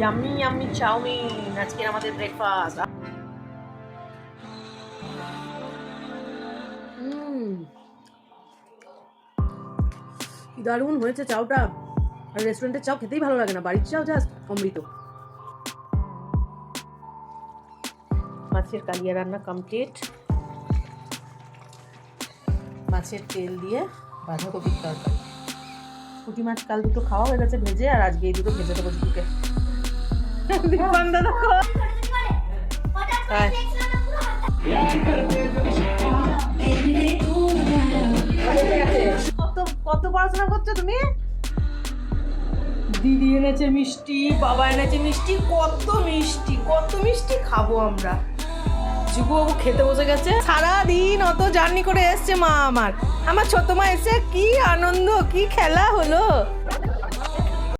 Yummy yummy chowmein আজকে আমাদের breakfast. কি দারুণ হয়েছে চাউটা। আর রেস্টুরেন্টের চাউ খেতেই ভালো লাগে না, বাড়ির চাউ জাস্ট অমৃত। মাছের কালিয়া রান্না কমপ্লিট। মাছের তেল দিয়ে বাঁধাকপির তরকারি। পুঁটি মাছ কাল দুটো খাওয়া হয়ে গেছে ভেজে, আর আজকে এই দুটো ভেজে দেবো দুটোকে। কত পড়াশোনা করছো তুমি? দিদি এনেছে মিষ্টি, বাবা এনেছে মিষ্টি, কত মিষ্টি কত মিষ্টি খাবো আমরা। যুববাবু খেতে বসে গেছে। সারাদিন অত জার্নি করে এসছে মা আমার ছোট মা এসে কি আনন্দ, কি খেলা হলো।